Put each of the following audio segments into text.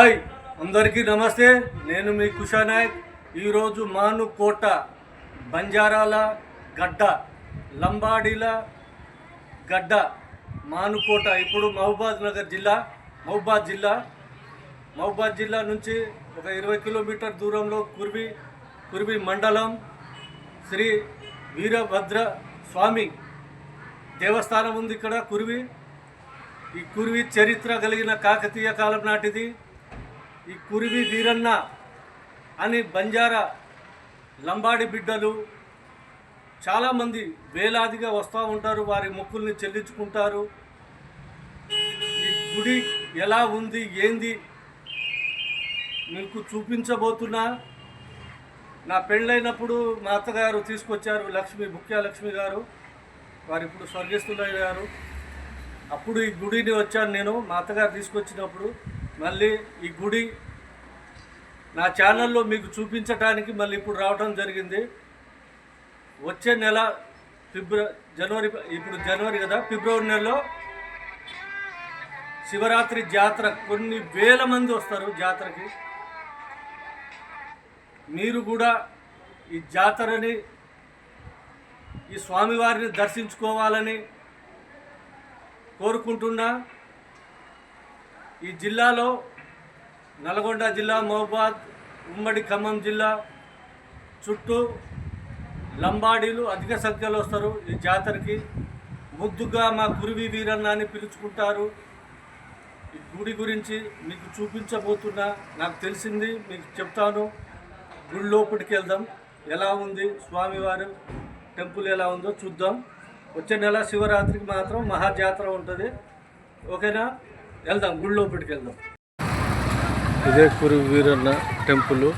Hi అందరికీ నమస్తే. నేను మీ కుషానాయక్. ఈరోజు మానుకోట బంజారాల గడ్డ, లంబాడీల గడ్డ మానుకోట. ఇప్పుడు మహబూబాద్ జిల్లా నుంచి ఒక 20 కిలోమీటర్ దూరంలో కుర్వి మండలం శ్రీ వీరభద్ర స్వామి దేవస్థానం ఉంది. ఇక్కడ ఈ కుర్వి చరిత్ర కలిగిన కాకతీయ కాలం నాటిది. ఈ కుర్వి వీరన్న అని బంజారా లంబాడి బిడ్డలు చాలామంది వేలాదిగా వస్తూ ఉంటారు. వారి మొక్కుల్ని చెల్లించుకుంటారు. ఈ గుడి ఎలా ఉంది ఏంది మీకు చూపించబోతున్నా. నా పెళ్ళైనప్పుడు మా అత్తగారు తీసుకొచ్చారు, ముఖ్యలక్ష్మి గారు. వారు ఇప్పుడు స్వర్గస్థులయ్యారు. అప్పుడు ఈ గుడిని వచ్చాను నేను, మా అత్తగారు తీసుకొచ్చినప్పుడు. మళ్ళీ ఈ గుడి నా ఛానల్లో మీకు చూపించడానికి మళ్ళీ ఇప్పుడు రావడం జరిగింది. వచ్చే నెల జనవరి కదా, ఫిబ్రవరి నెలలో శివరాత్రి జాతర. కొన్ని వేల మంది వస్తారు జాతరకి. మీరు కూడా ఈ జాతరని, ఈ స్వామివారిని దర్శించుకోవాలని కోరుకుంటున్నా. ఈ జిల్లాలో నల్గొండ జిల్లా, మహబూబాద్, ఉమ్మడి ఖమ్మం జిల్లా చుట్టూ లంబాడీలు అధిక సంఖ్యలో వస్తారు ఈ జాతరకి. ముద్దుగా మా కుర్వి వీరన్న అని పిలుచుకుంటారు. ఈ గుడి గురించి మీకు చూపించబోతున్నా. నాకు తెలిసింది మీకు చెప్తాను. గుడి లోపలికి వెళ్దాం. ఎలా ఉంది స్వామివారు టెంపుల్ ఎలా ఉందో చూద్దాం. వచ్చే నెల శివరాత్రికి మాత్రం మహాజాతర ఉంటుంది. ఓకేనా? వెళ్దాం, గుడి లోపలికి వెళ్దాం. ఇదే కుర్వి వీరన్న టెంపుల్.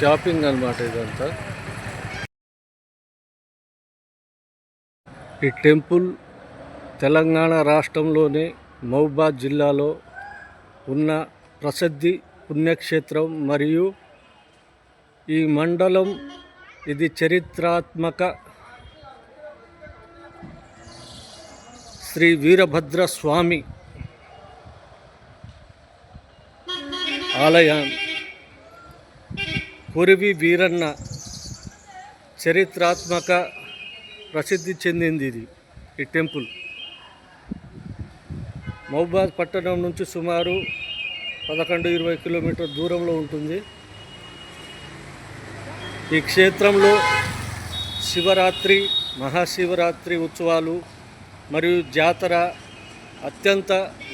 షాపింగ్ అన్నమాట ఇదంతా. ఈ టెంపుల్ తెలంగాణ రాష్ట్రంలోని మహబూబాద్ జిల్లాలో ఉన్న ప్రసిద్ధి పుణ్యక్షేత్రం. మరియు ఈ మండలం ఇది చరిత్రాత్మక శ్రీ వీరభద్ర స్వామి ఆలయం. కుర్వి వీరన్న చరిత్రాత్మక ప్రసిద్ధి చెందింది ఈ టెంపుల్. మహబూబాద్ పట్టణం నుంచి సుమారు 11-20 కిలోమీటర్ దూరంలో ఉంటుంది. ఈ క్షేత్రంలో శివరాత్రి, మహాశివరాత్రి ఉత్సవాలు మరియు జాతర అత్యంత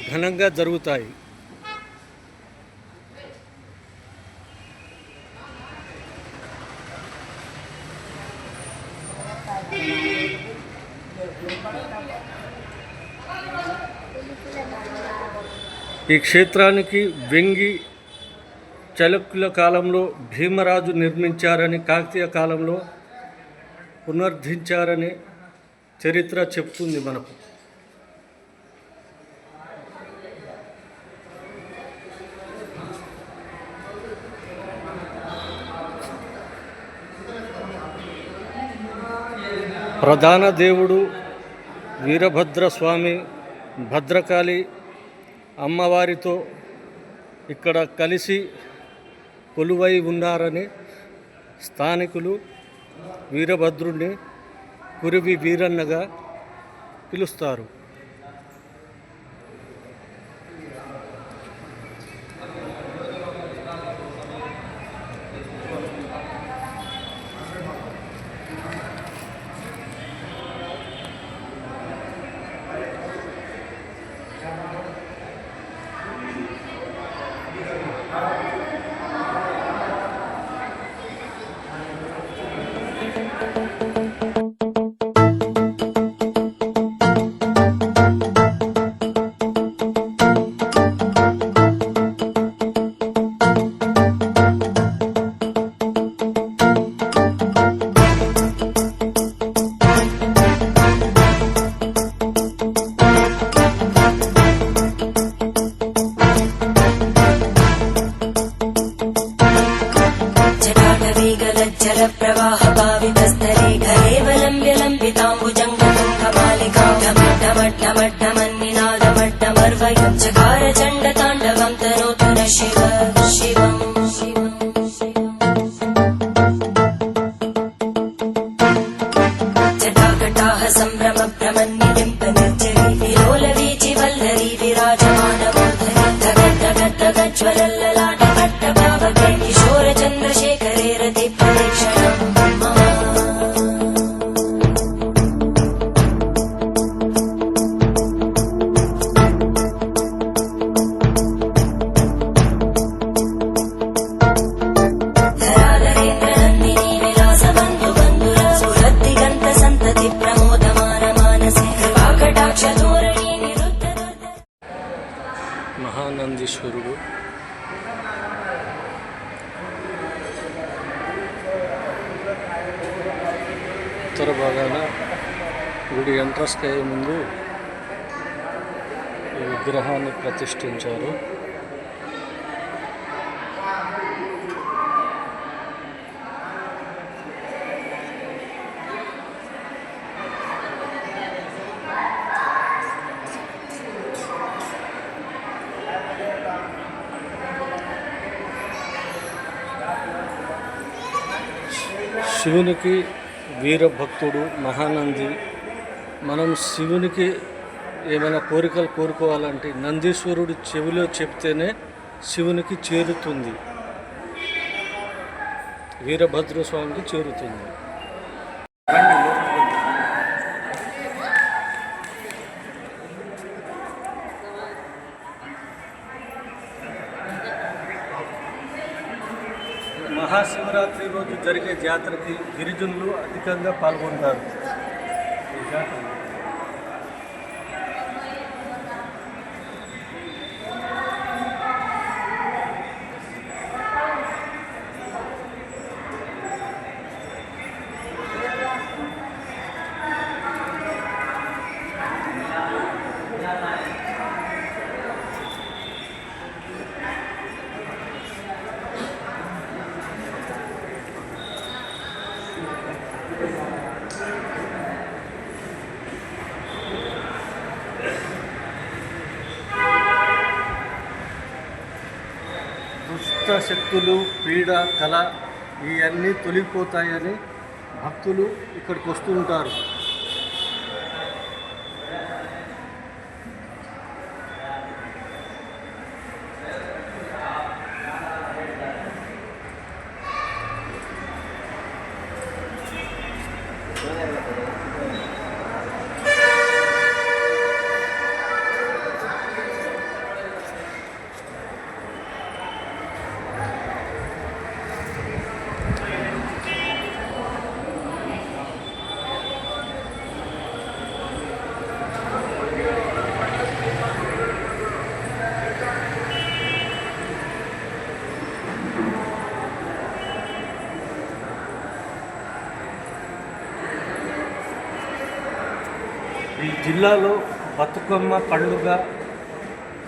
ఘనంగా జరుగుతాయి. ఈ క్షేత్రానికి వెంగి చాళుక్యుల కాలంలో భీమరాజు నిర్మించారని, కాకతీయ కాలంలో పునరుద్ధరించారని చరిత్ర చెప్తుంది మనకు. ప్రధాన దేవుడు వీరభద్ర స్వామి భద్రకాళి అమ్మవారితో ఇక్కడ కలిసి కొలువై ఉన్నారని స్థానికులు వీరభద్రుడిని కుర్వి వీరన్నగా పిలుస్తారు. ఘంటమడ్డమన్నినాదమడ్డమర్వయుంచకార చండతాండవం తనోతు న శివ శివం జటాకటాహ సంభ్రమ భ్రమన్నిలింప నిర్జరి విలోల వీచి వల్లరి విరాజమానమూర్ధని ధగద్ధగద్ధగజ్వలల్లలాట పట్టభావకే కిశోర చంద్రశేఖరే రతి ప్రదక్షిణం మహానందీశ్వరుడు ఉత్తర భాగాన గుడి ఎంట్రన్స్కి అయ్యే ముందు ఈ విగ్రహాన్ని ప్రతిష్ఠించారు. శివునికి వీరభక్తుడు మహానంది. మనం శివునికి ఏమైనా కోరికలు కోరుకోవాలంటే నందీశ్వరుడు చెవిలో చెప్తేనే శివునికి చేరుతుంది, వీరభద్ర స్వామికి చేరుతుంది. మహాశివరాత్రి రోజు జరిగే జాతరకి గిరిజనులు అధికంగా పాల్గొంటారు. ఈ జాతర దుష్ట శక్తులు, పీడ, కళ ఇవన్నీ తొలగిపోతాయని భక్తులు ఇక్కడికి వస్తూ ఉంటారు. ఈ జిల్లాలో బతుకమ్మ పండుగ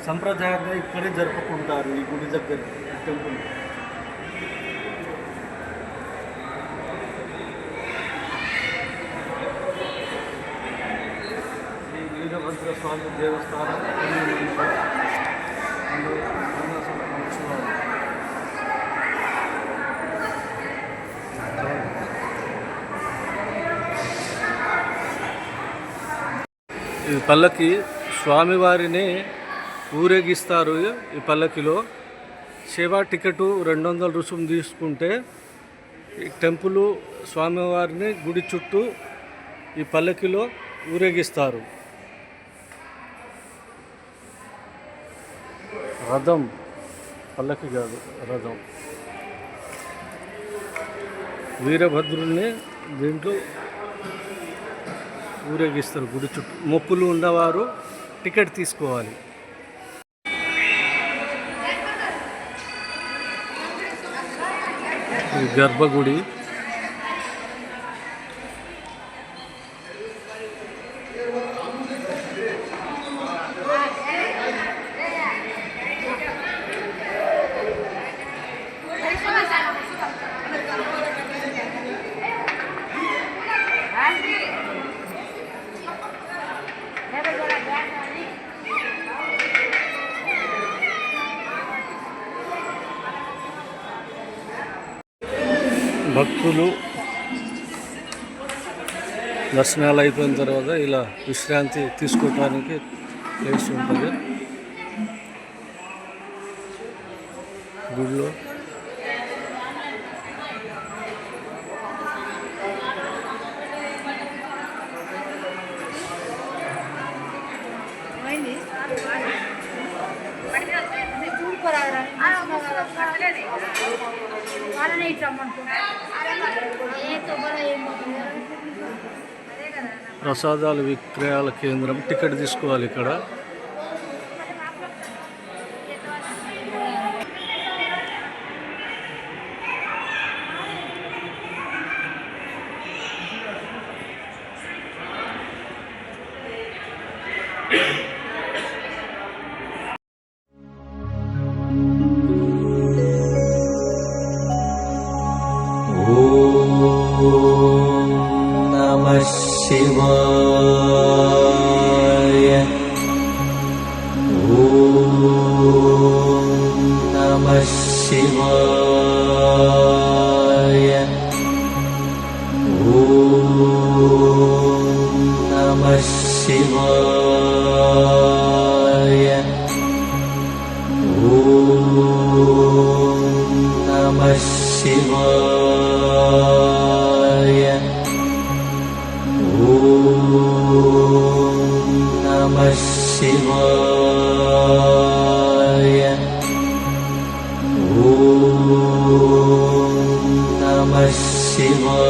సంప్రదాయంగా ఇక్కడే జరుపుకుంటారు. ఈ గుడి దగ్గర టెంపుల్. ఈ వీరభద్ర స్వామి దేవస్థానం ఈ పల్లకి స్వామివారిని ఊరేగిస్తారు. ఈ పల్లకిలో సేవా టికెట్ 200 రుసుము తీసుకుంటే ఈ టెంపుల్ స్వామివారిని గుడి చుట్టూ ఈ పల్లకిలో ఊరేగిస్తారు. రథం, పల్లకి కాదు, రథం. వీరభద్రుల్ని దీంట్లో ఊరేగిస్తారు గుడి చుట్టూ. మొక్కులు ఉన్నవారు టికెట్ తీసుకోవాలి. ఈ గర్భగుడి భక్తులు దర్శనాలు అయిపోయిన తర్వాత ఇలా విశ్రాంతి తీసుకోవడానికి ప్లేస్ ఉంటుంది గుడిలో. ప్రసాదాల విక్రయాల కేంద్రం. టికెట్ తీసుకోవాలి ఇక్కడ. नमः शिवाय नमः शिवाय नमः शिवाय नमः शिवाय नमः शिवाय नमः शिवाय नमः शिवाय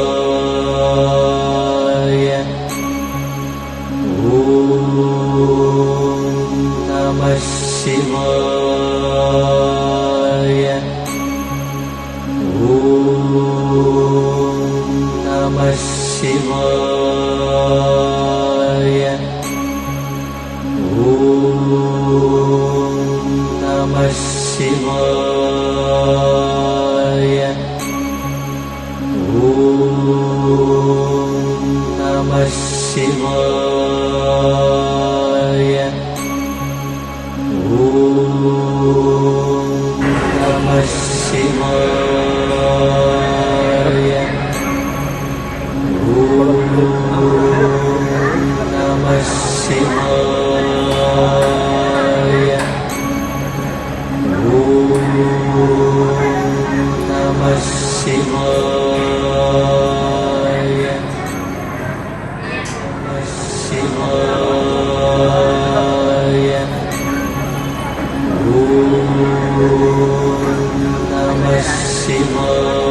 नमः शिवाय नमः शिवाय नमः शिवाय नमः शिवाय नमः शिवाय नमः शिवाय शिवाय नमः शिवाय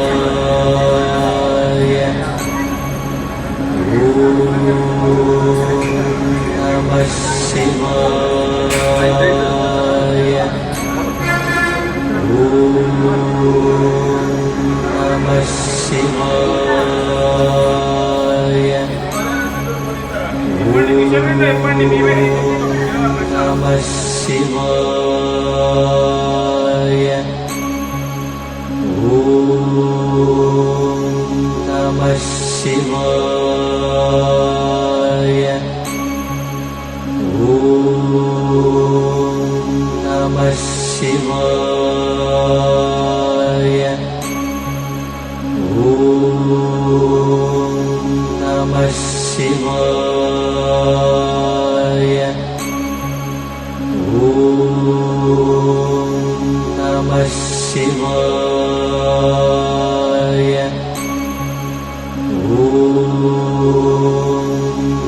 नमः शिवाय नमः शिवाय नमः शिवाय नमः शिवाय नमः शिवाय नमः शिवाय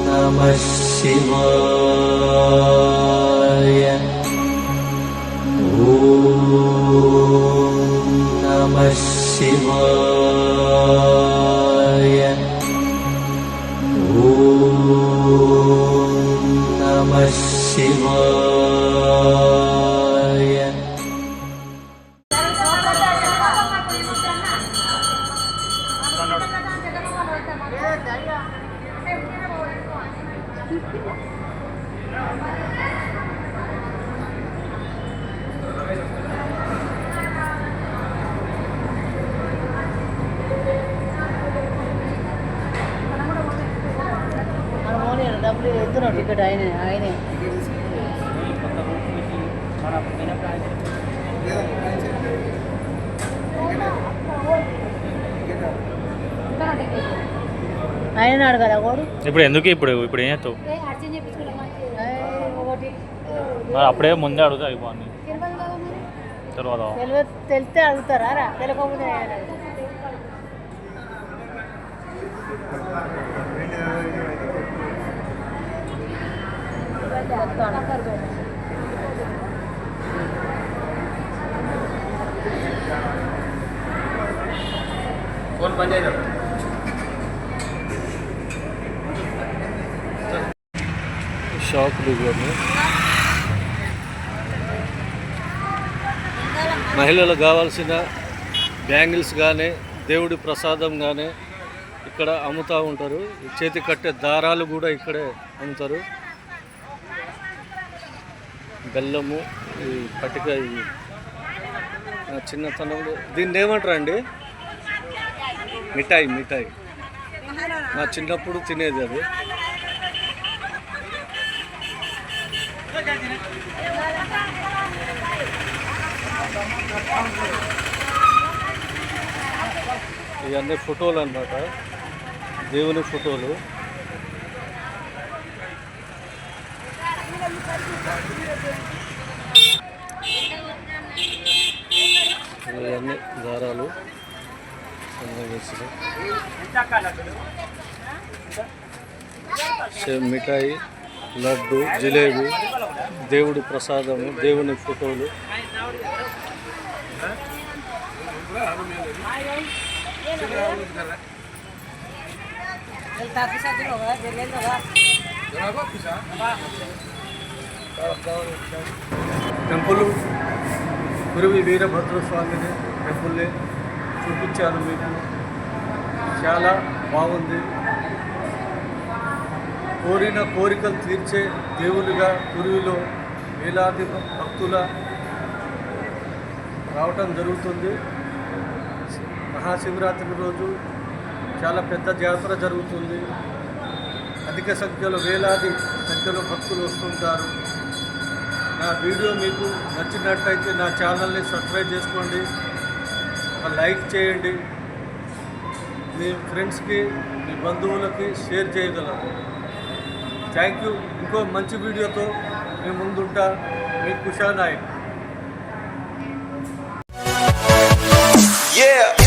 नमः शिवाय नमः शिवाय नमः शिवाय नमः शिवाय డబ్బులు ఎత్తున్నాడు టికెట్ ఆయనే ఆయన అడగల వాడు ఇప్పుడు ఎందుకు ఇప్పుడు ఏం చేస్తావు ఒకటి మరి అప్పుడే ముందే అడుగుతా అయిపోయింది తర్వాత తెలిస్తే అడుగుతారా రా తెలియకపోతే ఫోన్ బంద్ చేద్దాం. షాపులు ఇవన్నీ మహిళలకు కావాల్సిన బ్యాంగిల్స్ కానీ దేవుడి ప్రసాదం కానీ ఇక్కడ అమ్ముతూ ఉంటారు. ఈ చేతి కట్టే దారాలు కూడా ఇక్కడే అమ్ముతారు. బెల్లము ఈ పట్టిక ఇవి నా చిన్నతనంలో దీన్ని ఏమంటారు అండి? మిఠాయి మిఠాయి నా చిన్నప్పుడు తినేది అది. ఇవన్నీ ఫోటోలు అన్నమాట, దేవుని ఫోటోలు. ఇవన్నీ దారాలు మిఠాయి, లడ్డు, జిలేబీ, దేవుడి ప్రసాదము, దేవుని ఫోటోలు. టెంపుల్ కురివి వీరభద్ర స్వామిని టెంపుల్ని చూపించాను మీకు. చాలా బాగుంది. కోరిన కోరికలు తీర్చే దేవునిగా కురివిలో వేలాది భక్తుల రావటం జరుగుతుంది. మహాశివరాత్రి రోజు చాలా పెద్ద జాతర జరుగుతుంది. అధిక సంఖ్యలో వేలాది సంఖ్యలో భక్తులు వస్తుంటారు. నా వీడియో మీకు నచ్చినట్టయితే నా ఛానల్ని సబ్స్క్రైబ్ చేసుకోండి, లైక్ చేయండి, మీ ఫ్రెండ్స్కి మీ బంధువులకి షేర్ చేయగలరు. Thank you. ఇంకో మంచి వీడియోతో మీ ముందుంటా. మీ కుషా నాయక్. Yeah.